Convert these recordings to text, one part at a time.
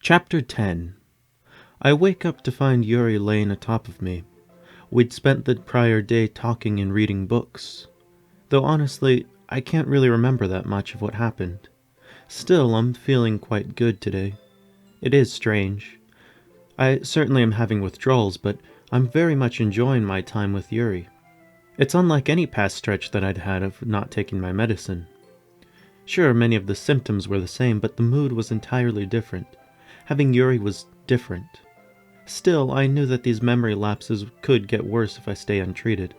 Chapter 10. I wake up to find Yuri laying atop of me. We'd spent the prior day talking and reading books. Though honestly, I can't really remember that much of what happened. Still, I'm feeling quite good today. It is strange. I certainly am having withdrawals, but I'm very much enjoying my time with Yuri. It's unlike any past stretch that I'd had of not taking my medicine. Sure, many of the symptoms were the same, but the mood was entirely different. Having Yuri was different. Still, I knew that these memory lapses could get worse if I stay untreated.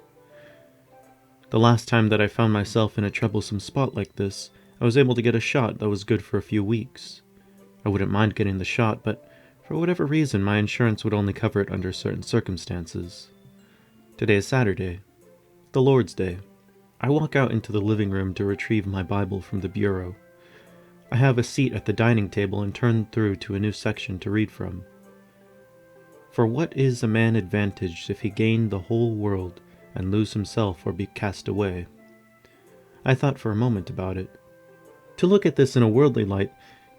The last time that I found myself in a troublesome spot like this, I was able to get a shot that was good for a few weeks. I wouldn't mind getting the shot, but for whatever reason, my insurance would only cover it under certain circumstances. Today is Saturday, the Lord's Day. I walk out into the living room to retrieve my Bible from the bureau. I have a seat at the dining table and turn through to a new section to read from. For what is a man advantaged if he gain the whole world and lose himself or be cast away? I thought for a moment about it. To look at this in a worldly light,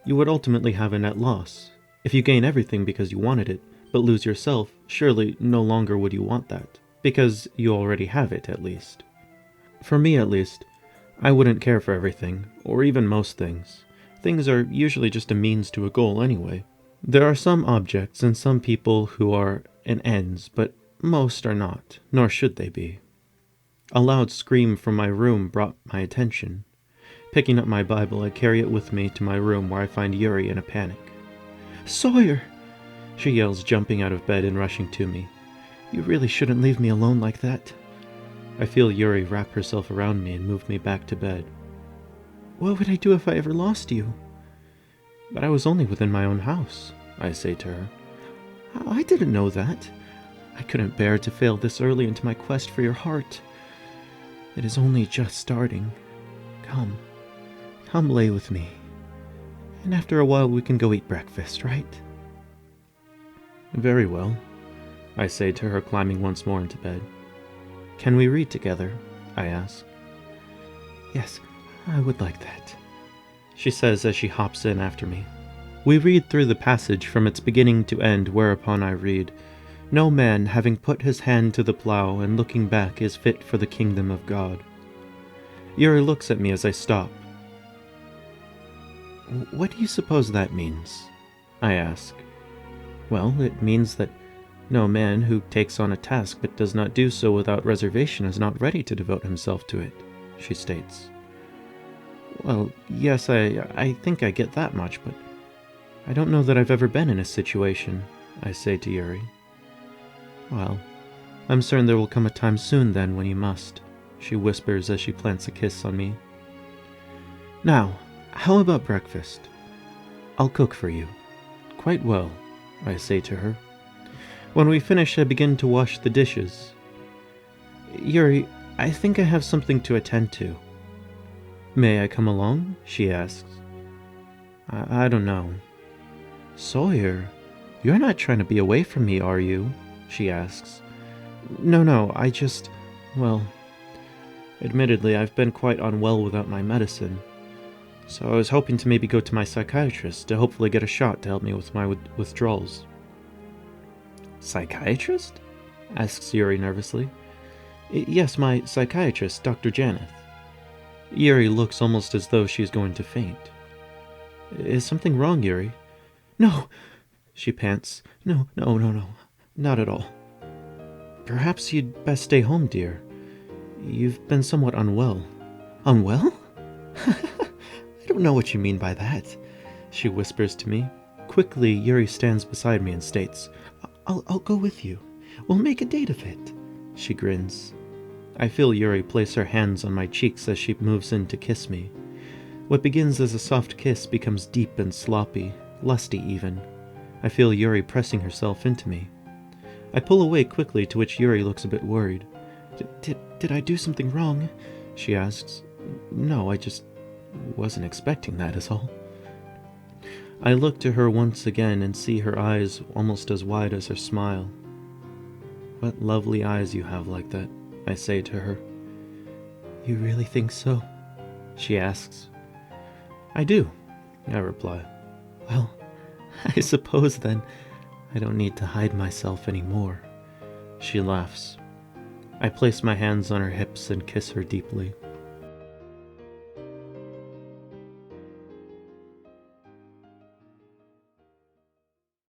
you would ultimately have a net loss. If you gain everything because you wanted it, but lose yourself, surely no longer would you want that, because you already have it at least. For me at least, I wouldn't care for everything, or even most things. Things are usually just a means to a goal anyway. There are some objects and some people who are an ends, but most are not, nor should they be. A loud scream from my room brought my attention. Picking up my Bible, I carry it with me to my room where I find Yuri in a panic. "Sawyer!" she yells, jumping out of bed and rushing to me. "You really shouldn't leave me alone like that." I feel Yuri wrap herself around me and move me back to bed. "What would I do if I ever lost you?" "But I was only within my own house," I say to her. "I didn't know that. I couldn't bear to fail this early into my quest for your heart. It is only just starting. Come lay with me. And after a while we can go eat breakfast, right?" "Very well," I say to her, climbing once more into bed. "Can we read together?" I ask. "Yes, I would like that," she says as she hops in after me. We read through the passage from its beginning to end, whereupon I read, "No man, having put his hand to the plow and looking back, is fit for the kingdom of God." Yuri looks at me as I stop. "What do you suppose that means?" I ask. "Well, it means that no man who takes on a task but does not do so without reservation is not ready to devote himself to it," she states. "Well, yes, I think I get that much, but I don't know that I've ever been in a situation," I say to Yuri. "Well, I'm certain there will come a time soon then when you must," she whispers as she plants a kiss on me. "Now, how about breakfast? I'll cook for you." "Quite well," I say to her. When we finish, I begin to wash the dishes. "Yuri, I think I have something to attend to." "May I come along?" she asks. I don't know." "Sawyer, you're not trying to be away from me, are you?" she asks. No, well, admittedly, I've been quite unwell without my medicine, so I was hoping to maybe go to my psychiatrist to hopefully get a shot to help me with my withdrawals." "Psychiatrist?" asks Yuri nervously. "Yes, my psychiatrist, Dr. Janeth." Yuri looks almost as though she is going to faint. "Is something wrong, Yuri?" "No," she pants. No, not at all." "Perhaps you'd best stay home, dear. You've been somewhat unwell." "Unwell? I don't know what you mean by that," she whispers to me. Quickly, Yuri stands beside me and states, I'll go with you. We'll make a date of it." She grins. I feel Yuri place her hands on my cheeks as she moves in to kiss me. What begins as a soft kiss becomes deep and sloppy, lusty even. I feel Yuri pressing herself into me. I pull away quickly, to which Yuri looks a bit worried. Did I do something wrong?" she asks. "No, I just wasn't expecting that is all." I look to her once again and see her eyes almost as wide as her smile. "What lovely eyes you have like that," I say to her. "You really think so?" she asks. "I do," I reply. "Well, I suppose then I don't need to hide myself anymore. She laughs. I place my hands on her hips and kiss her deeply.